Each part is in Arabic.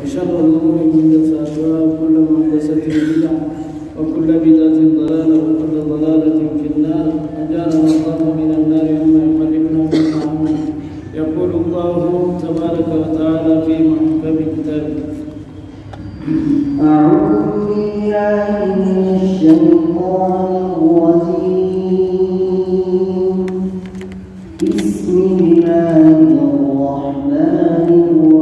وشر الأمور محدثاتها وكل محدثة بدعة وكل بدعة ضلالة وكل ضلالة في النار أجارنا الله من النار وما يقربنا من الرحمن. يقول الله تبارك وتعالى في محكم كتابه: أعوذ بالله من الشيطان الرجيم. بسم الله الرحمن الرحيم.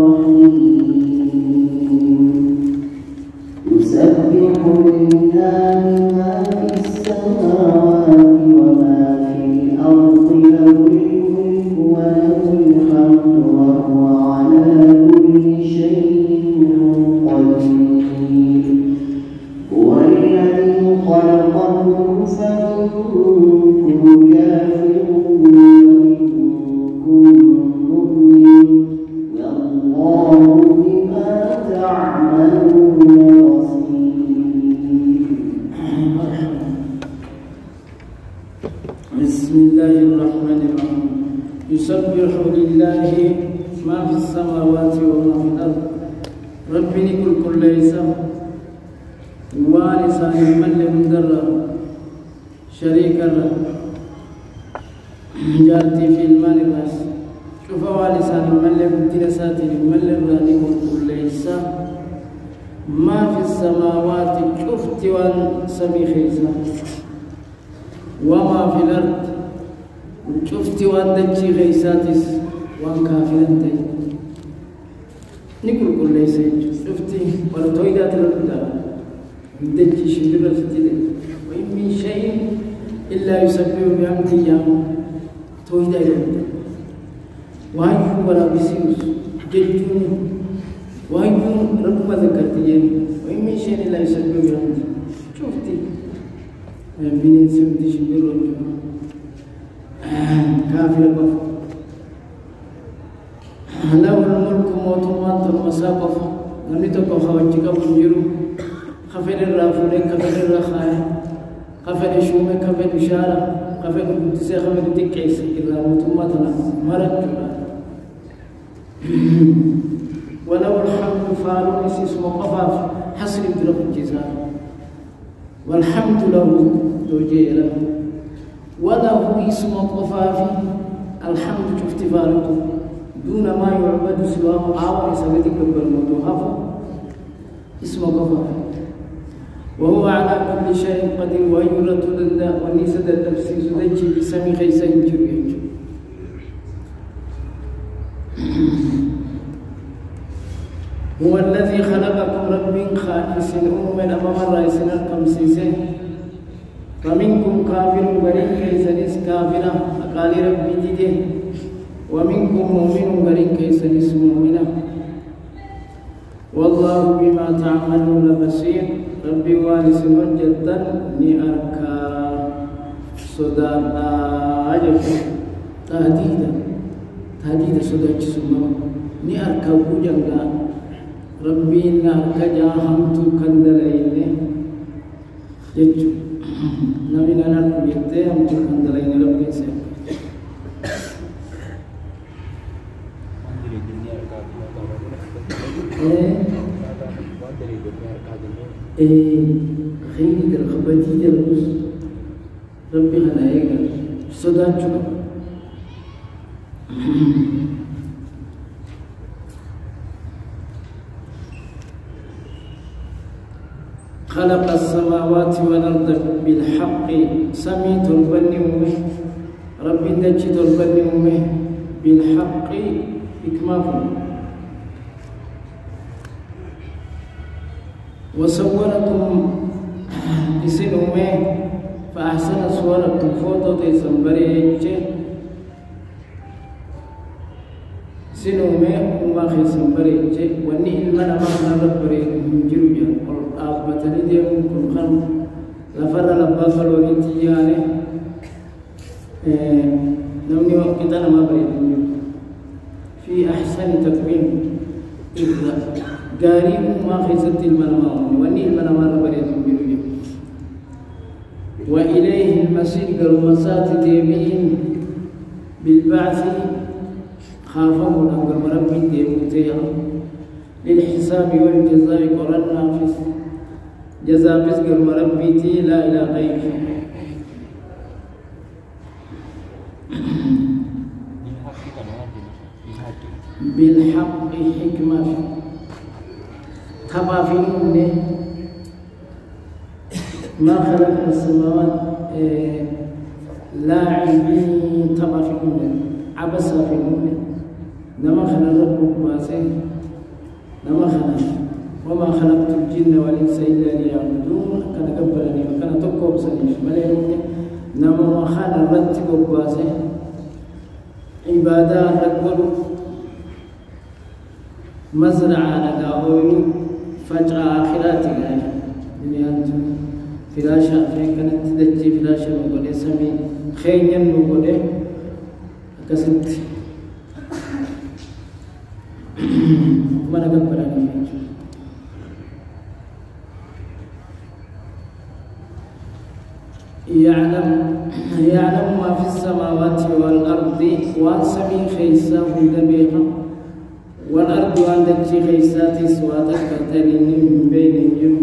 يسبح لله ما في السماوات وما في الأرض، له الملك وله الحمد وهو على كل شيء قدير. هو الذي خلقكم فمنكم كافر ومنكم مؤمن، والله بما تعملون بصير. بسم الله الرحمن الرحيم. يسبح لله ما في السماوات وما في الأرض. ربي كل ليس وارثا من لمدر شريكا جارتي في المال بس شوف وارثا من لمدرسات من لراني كل ليس ما في السماوات شفت وان سمي خيزا وما في الأرض شفت وان دجي غيساتس وان كافرنتي نقول كل ليس شفتي ولا تويدات الأرض دجي شبيرة ستيدي وإن من شيء إلا يسبح بحمده يوم تويدا الأرض وهاي ولا بسيوس جدوني وهاي رب ما ذكرتين وإن من شيء إلا يسبح بحمده شفتي بنين سمتي شبيرة كافر بفا له الملك موتومات المساقف نميتك وخواتك بنجرو خفر الرافوري كفر الرخايا خفر الشومي كفر الشارع خفر القدسي خفر الدكيس إلا موتومات مرد ولو الحمد فارو اسمه قفاف حسن بدرب الجزار والحمد له توجيه له وله اسم قفاف الحمد شفت فارقه دون ما يعبد سواه عاون سبتك بالموضوع اسم قفاف وهو على كل شيء قدير ويرد لله ونيسد التفسير دجي بسمي خيسا يجري. هو الذي خلقكم رب خالص من أمام الرئيس الخمسين فمنكم كافر بريء كيسنس كافرة أقال ربي جده ومنكم مؤمن بريء كيسنس مؤمنة والله بما تعملون بصير. ربي وارث جدا نأركا صداقا عجب تهديدا صداق سمو نأركا وجنغا ربي نأركا جاهمت كندلين ججو نبينا نركو يتهم كندلين ربي سيب خيري درخبتي جلوس ربي خنائك صداقك خلق السماوات والأرض بالحق سميت البني أمه ربي دجت البني أمه بالحق إكمافه وصوركم بسنومه فأحسن صوركم فوتو تيسنبري سنومه وما خيسنبري وني المنا ما نربري جروجا أبتني ديم كل خم لفر لبا فلوريتي يعني نوني وقتنا ما بريد في أحسن تقويم إذا قريب ما خيست المنام وني المنام بريد بيروجا وإليه المسير المسات ديمين بالبعث خافوا من ربي ديمتيا للحساب والجزاء قرنا في جزاء بزقر مربيتي لا إلى غيره بالحق حكمة تبا في النمل ما خلقنا السماوات لاعبين تبا في النمل عبس في النمل نما خلق ربك باسين نما خلق وما خلقت الجن والإنس إلا ليعبدون كان قبلني وكان تقوم سنيش مليون نما ما خلق رتب باسين عبادة رجل مزرعة لقاهوي فجأة آخرات غاية دنيا أنتم فراشة فين كانت تدجي فراشة مقولة سمي خينيا مقولة كسنت ما نقبل عنه يعلم ما في السماوات والأرض واسمي خيسا ودبيها والأرض عندك خيسات سواتك كتلين من بينهم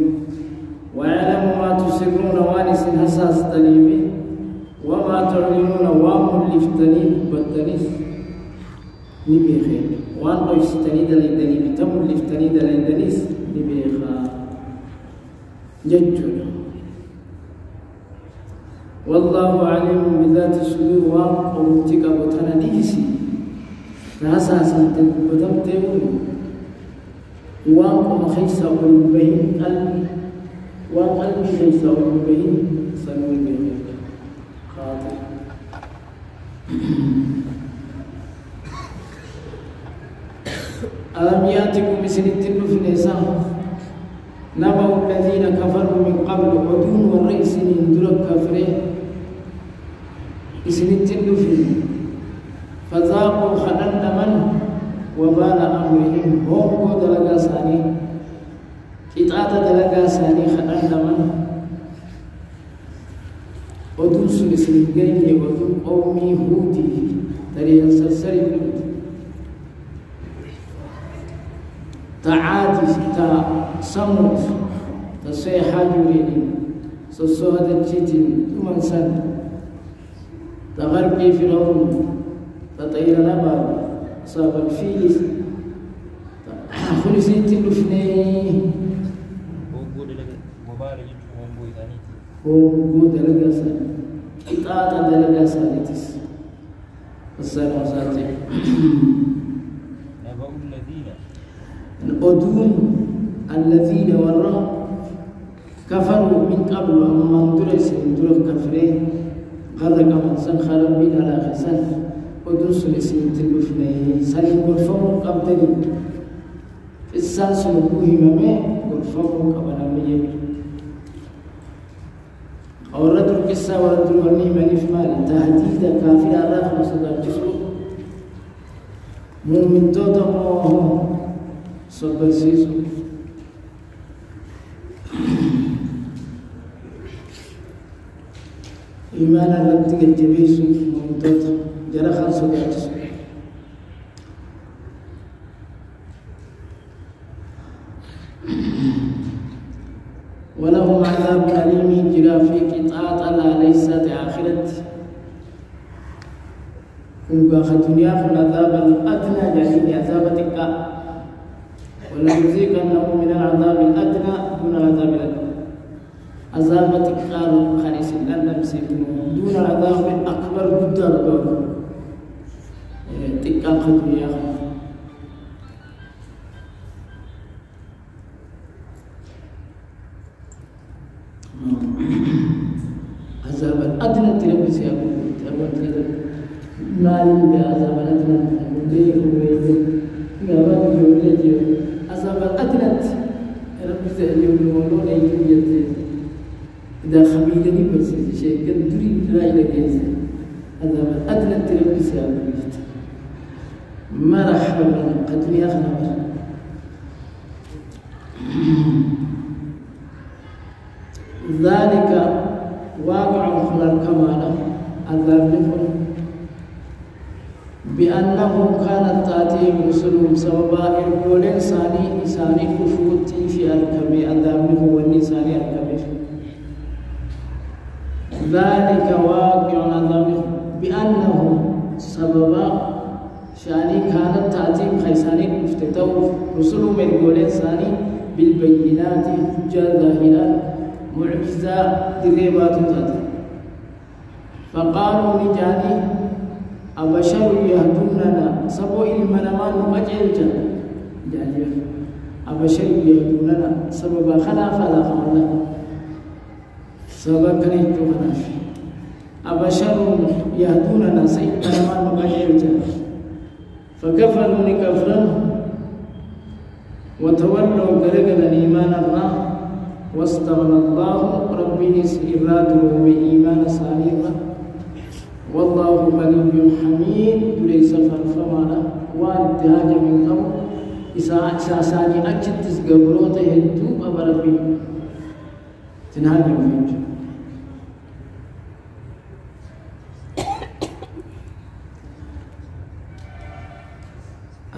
ويعلم ما تسرون وانس هساس تليبي وما تعلنون واملفتنين بالتنيس نبي خير وان قيستني دليدني بتملفتني دليدنيس نبي خير ججنا والله عليم بذات الصدور وقوتك وتناديسي فهساسا تبتمتون وقم خيسا والبين قلبي وقلبي خيسا والبين سنوي بغيرك خاطر ألم يأتكم مثل التلف الإنسان نبأ الذين كفروا من قبل عدون والرئيس درك كفرين إسن التلف فذاقوا خلن من وبال أمرهم هم دلقا ثاني إطاعة دلقا ثاني خلن من عدون سلسل الجيل عدون قومي هودي تريد سلسل الهود تعادي صمت تصيحة يريدين سوسوها الجيتين ثم سن تغرقي فرعون تطير نبار صاب الفيل خلصت اللفني هو دلقا سن إطاعة دلقا سانيتس السلام ساتي الأدون الذين وراء كفروا من قبل أما درس درس كفرين غرق من سن خرب من على خسن أدون سلسلة تلفني سلم غرفهم قبضني في الساس نبوه ممي غرفهم قبل ميم أورد القصة ورد الورني من إفمال تهديد كافر الراخ مصدر جسر مؤمن توتموه صبر سيسو إيمانا لبتك الجبيسو ممتوت جرى خلصو بيعتسو ولهم عذاب أليم جرى في قطاعة لا ليست آخرة ونباخ الدنيا في العذاب الأدنى جاهين عذابتك ولنذيقنهم من العذاب الأدنى دون العذاب الأكبر عذابتك قالوا خليس لن دون العذاب الأكبر قدر دون تكال خدو يا خد عذاب الأدنى تلبس يا أبو مالي بعذاب الأدنى مدير ويدي قابل جولي عذاب الأدنى رب اليوم ولون يجي إذا خبيلني بس شيء قد تريد لا إلى جيز عذاب الأدنى تلبس يا أبو مرحبا قد يا خنور ذلك واقع خلال كمالا عذاب لفن بأنه كانت تأتيهم رسلهم سببا إرقولين إساني كفوتي في أركبي أذامه والنساني أركبي ذلك واقع أذامه بأنه سببا شاني كانت تأتيهم خيساني افتتوا رسلهم إرقولين ساني بالبينات حجة ظاهرة معجزة دريبات تأتي فقالوا لجاني أبشر يهدوننا سبو المنمان مجلجا يعني أبشر يهدوننا سبب خلاف على خمنا سبب كنيت خلاف أبشر يهدوننا سيد المنمان مجلجا فكفروا كفرا وتولوا قرقنا الإيمان الله واستغنى الله ربي إراده بإيمان صالحا والله غني حميد ليس فرفمنا وانتهاج من قبل إساساني أجد تسقبروته يدوب أبربي تنهاج من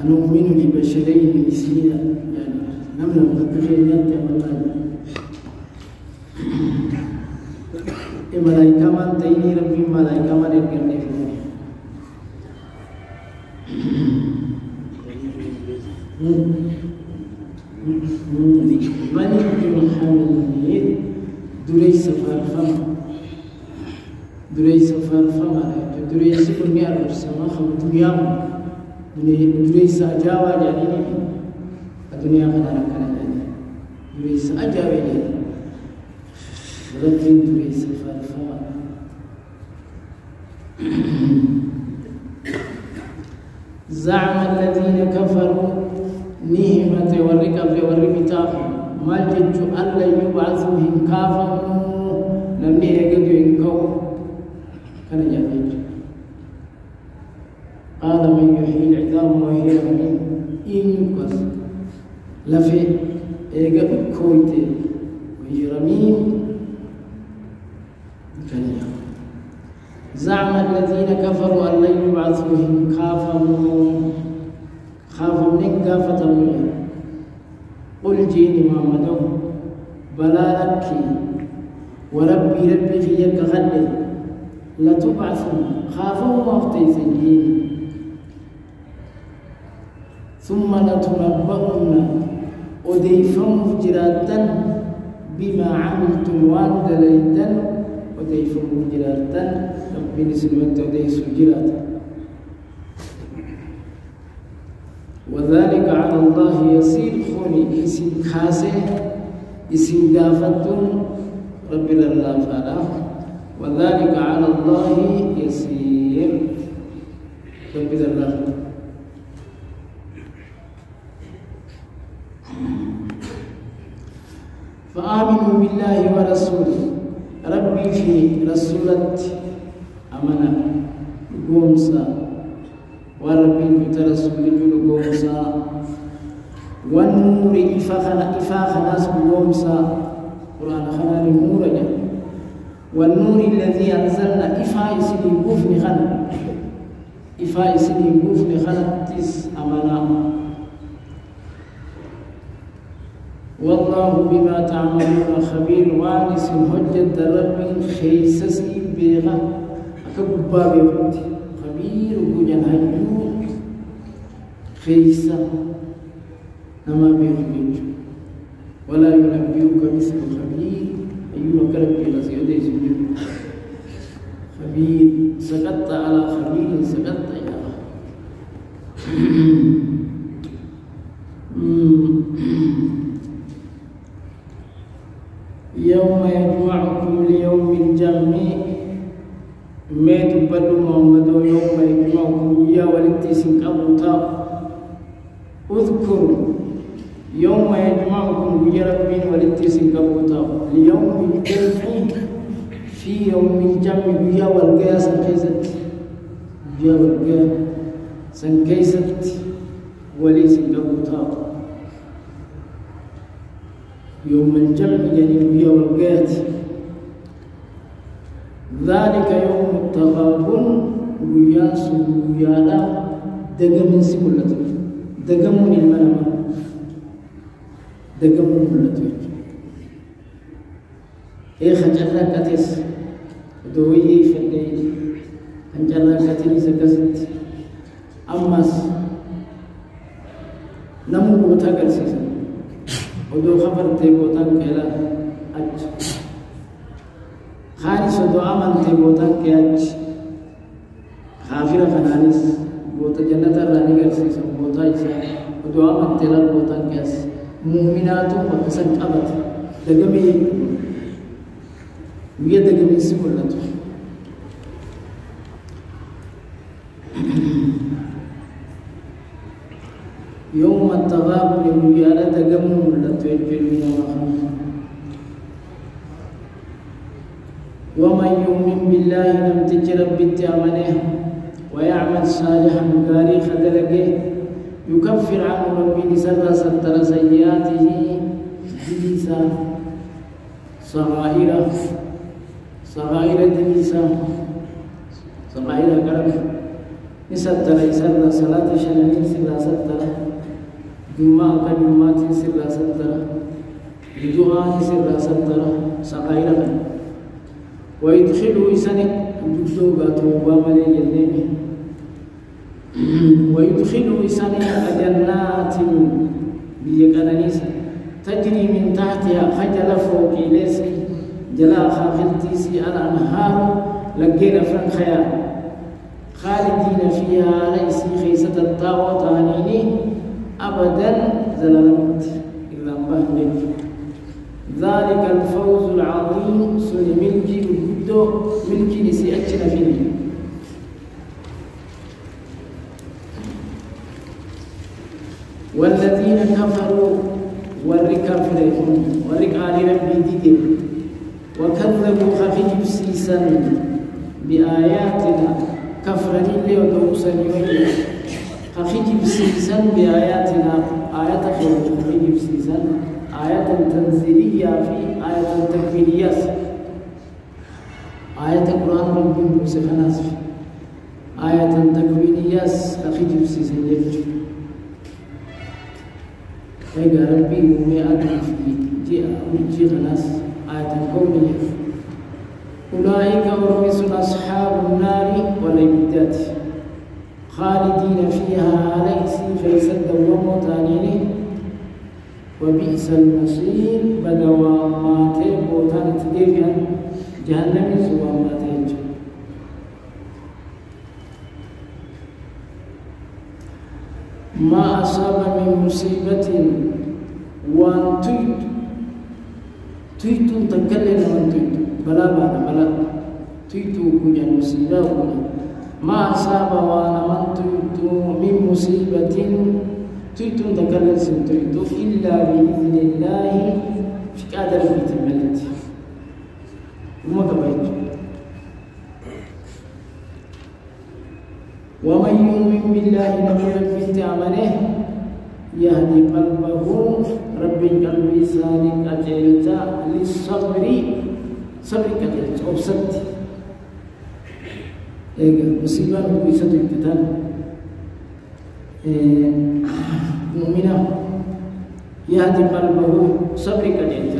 أنؤمن لبشرين مثلنا يعني نمنا مكفين ينتهي ملائكة من تيني ربي ملائكة من يرجعني فيه ملك حميد دريس فرفما دريس فرفما دريس كل يعرف سما خم دنيا دريس أجاوا جاني الدنيا كنا دريس أجاوا جاني ربي دريس فرفما زعم الذين كفروا نهمة والركب والرمتاف ما جدت ألا يبعثوا هنكافا لم يجدوا هنكو كان جديد قال من يحيي العظام وهي رميم إنكس لفي إيجا كويتي وهي رميم كان زعم الذين كفروا أن لن يبعثوا هنكافا خافوا من كافة منه قل جيني محمد بلا لك وربي ربي في يك غلي لتبعثوا خافوا مفتي سجين ثم لتنبؤن أديفم فجراتا بما عملتم واندليتا أديفم فجراتا ربي نسلمت أديس فجراتا وذلك على الله يسير خوني اسم خاسه اسم دافتم رب الله فعلا وذلك على الله يسير رب الله فآمنوا بالله ورسوله ربي في رسولت أمنا قومسا وربي ترسول جلوسا والنور إفاخنا اسم قومسا قرآن خنا النور والنور الذي أنزلنا إفاء سني بوفن خنا إفاء سني بوفن خنا تس أمنا والله بما تعملون خبير وانس حجة رب خيسسي بيغا أكبر بيغوتي خبير وجن هيو خيسا نما بيغوتي ولا ينبئك مثل خبير أيوة كربي لسيودي سجود خبير سقطت على خبير سقطت يا يوم يجمعكم ليوم الجمع ما تبدو محمد يوم يجمعكم يا ولدتسك أبوتا اذكروا يوم يجمعكم يا ربي ولدتسك أبوتا ليوم الجمع في يوم الجمع يا والقيا سنكيست يا والقيا سنكيست وليس أبوتا يوم الجمع يعني يوم القيامة ذلك يوم التغابن ويا سويا لا دقم سكولة دقم المنام دقم ملتوج خجرة كتس دوي فدي خجرة كتني سكست أمس نمو بوتا كرسيسا ودو خبر تيبوتا كلا أج خارس ودو أمن تيبوتا كأج خافرة فنانس بوتا جنة الراني كرسيسا بوتا إسا ودو أمن تلال بوتا كأس مؤمناتو وكسن أبد دقمي ويا دقمي سكولتو يوم التغابن ويا لا دقمو لتوجلون ومن يؤمن بالله لم تجرب بالتامنه ويعمل صالحا قاري خدلقه يكفر عنه ربي سر ستر سيئاته دليسا صغائر دليسا صغائر قرب نستر سر صلاة شنين سر ستر جمعة كجمعة سر ستر بدعاء سر ستر صغائر قرب ويدخلوا إسانك جدوغا توبا ملي جنبه ويدخلوا إسانك جنات بيقنانيس تجري من تحتها خجل فوق ليس جلا خاخلتيسي الأنهار لقينا فرن خيال خالدين فيها ليس خيسة الطاوة عنيني أبدا زلالمت إلا مبهلك ذلك الفوز العظيم سن ملكي الهدو ملكي نسيئتنا فيه والذين كفروا والركافرين والركال ربي ديدين وكذبوا خفيج سيسا بآياتنا كفرني اللي ودوسا يوجد خفيج سيسا بآياتنا آيات خفيج سيسا آيات تنزيلية في آيات تكوينية آيات القرآن ربي موسى خناس في آيات تكوينية خفيج سيسا يوجد أيها ربي ومئات في جي خلاص آية كونية أولئك ورسل أصحاب النار والعبادات خالدين فيها ليس فيسدوا وموتانين وبئس المصير بدوا ماتي بوتان تديفيا جهنم سوى ماتي ما أصاب من مصيبة وان تيتو تكلم من تيتو بلا تيتو كجا مصيبة ما أصاب وانا من تيتو من مصيبة تيتو تكلم سن تيتو إلا بإذن الله في قادر بيت الملت وما كبيت ومن يؤمن بالله نبي تعمله يهدي قلبه رب قلبي سالك أجلتا للصبر صبر كجلت أو سبت مصيبة نبويسة القتال مؤمنة يهدي قلبه صبر كجلت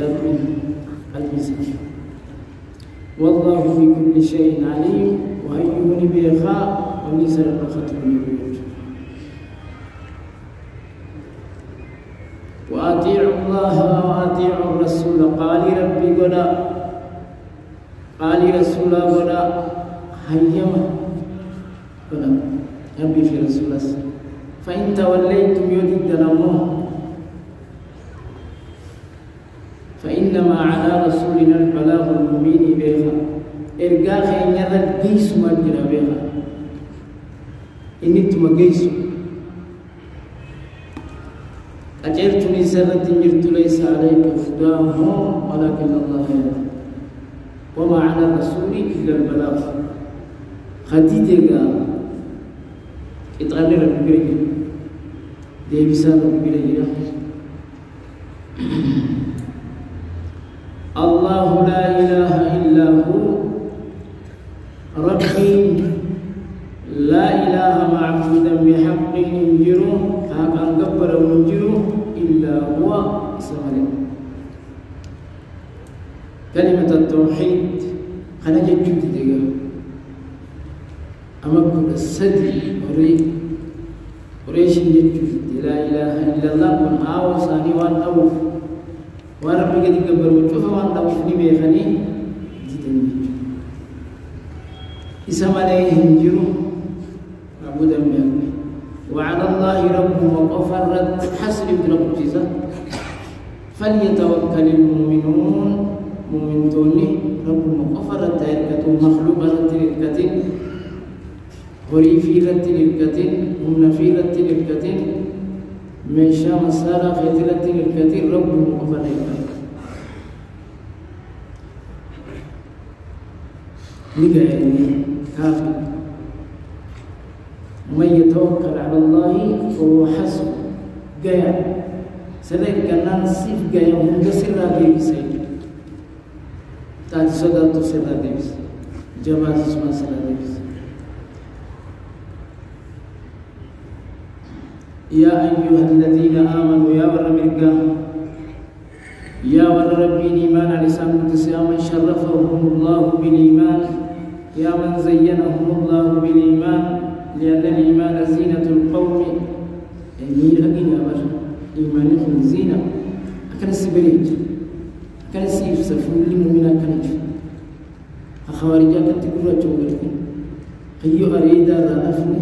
قلبي سالك والله بكل شيء عليم وهيوني بإخاء وليس للرخة اليهود وأطيعوا الله وأطيعوا الرسول قال ربي قدا قال رسول قدا هيما قدا ربي في رسول الله فإن توليتم يدد نموه فإنما على رسولنا البلاغ المبين بها إرجاء خير يرد جيس مجرى بها إني تمجيسو أجرتني سرت جرت ليس عليك هداهم ولكن الله يهدي وما على الرسول إلا البلاغ خديجة إتغني ربي بريء دي بسال ربي بريء الله لا إله إلا هو ربي سمرين كلمة التوحيد أنا جدت دقيقة أمكن السدي قريش جدت لا إله إلا الله كن ثاني وان أوف وربي قد يقبر وشوف وان أوف نبي خني جدني اسم عليهم جرو عبودا من وعلى الله ربهم وقفرت حسب رب جزا فليتوكل المؤمنون مؤمن توني ربهم وقفرت تركة مخلوقة تركة هري في رتلكة هم في رتلكة من شام السارة في رتلكة ربهم وقفرت لقى كافر ومن يتوكل على الله فهو حسبه جاء سلك كنان سيف جاء من سر ديبس تاج صدق سر ديبس جماعة اسمه سر ديبس يا أيها الذين آمنوا يا ورمرقا يا وربي الإيمان على لسان متسياما شرفهم الله بالإيمان يا من زينهم الله بالإيمان لأن الإيمان زينة القوم أمير أجينا بشر إيمانهم زينة أكن السبريج أكن السيف سفول لمؤمن أكنج أخوارجا كتقرأ جوغرتي خيو أريدا رأفني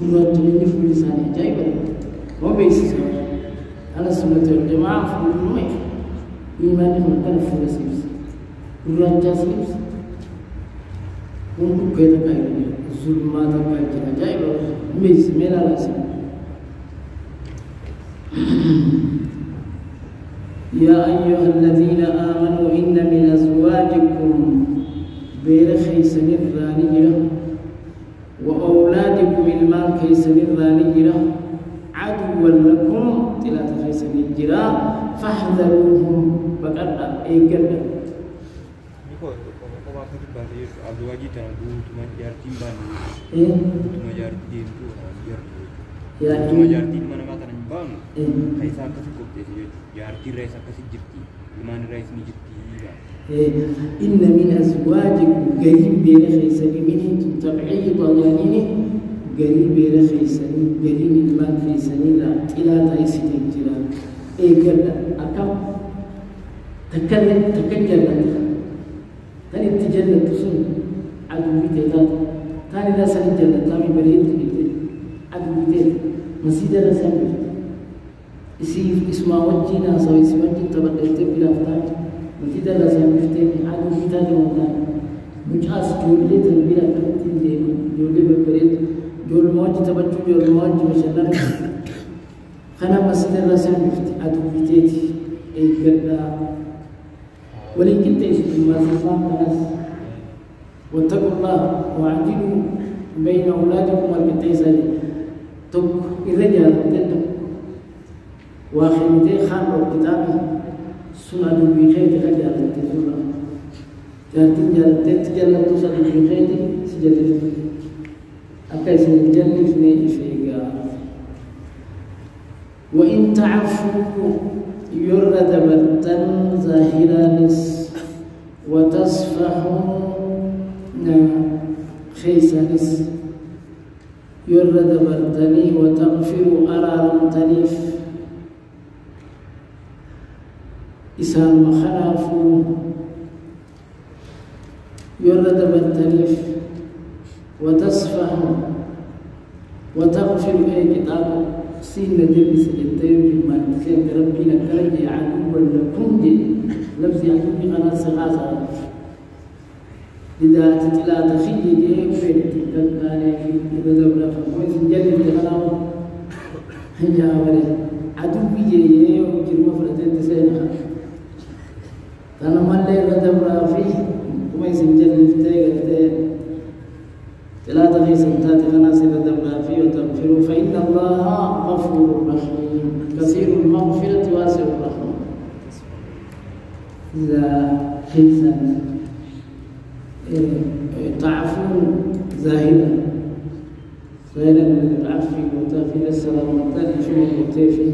قرأ جميل في لساني جايبا ما بيسي على سنة الجماعة في الموت إيمانهم أكن في السيف قرأ جاسيف untuk kita kaya zulma tak kaya jaya mis mela langsung يا أيها الذين آمنوا إن من أزواجكم بيرخيسن الرانيرة وأولادكم المال كيسن الرانيرة عدوا لكم تلا تخيسن الجراء فاحذروهم بقرأ إيقظ Azwaji tandu tuma jarti ban tuma jarti itu ya tuma jarti mana makanan bang kaisa kasih kopi jarti rasa kasih jipti mana rais ni jipti inna min azwajikum qarib bayna khaysani min tab'id yanini qarib bayna khaysani qarib min ma khaysani la ila taisiti jira kala akam takallala تاني التجنة تسون عدو بيتات تاني لا سن الجنة تامي بريد بيتات عدو بيتات مسيدة لا سن اسمه وجهنا سوي اسم وجه تبقيت بلا فتاة مسيدة لا سن بيتات عدو بيتات والله مجاز جولي تنبيلا كنتين ديما جولي ببريد جول موجه تبجو جول موجه مشلنا خنا مسيدة لا سن بيتات عدو بيتات قلنا ولكن تيسوا ما سلام الناس واتقوا الله وعدلوا بين أولادكم والبتيسان تك الرجال تتك وآخرتي خان وكتابي سنة بخير رجال تزورا جالتين جالتين تجلت تصل بخير سجلت أكيس الجنة في وإن تعفوا يرد برتن ظاهرانس وتصفحون خيسانس يرد برتني وتغفر أرارم تنيف إسان مخلافو يرد برتنيف وتصفحون وتغفر أي كتاب سين دبي سجدتين بما تسين ربنا كرجع عدو لكم جي لفظ عدو أنا سغاسا إذا تتلا تخيي جي وين تلقاني إذا دبنا فموين سنجل التغلاو هنجا ولي عدو جي وجرم فرتين تسينها كان مالي غدبنا فيه ومين سنجل التغلاو لا تغيس انتات خناس ردبنا فيه وتغفروا فإن الله غفور رحيم كثير المغفرة واسع الرحمة إذا خلصا تعفون زاهدا من العفو وتغفر السلام والتالي شو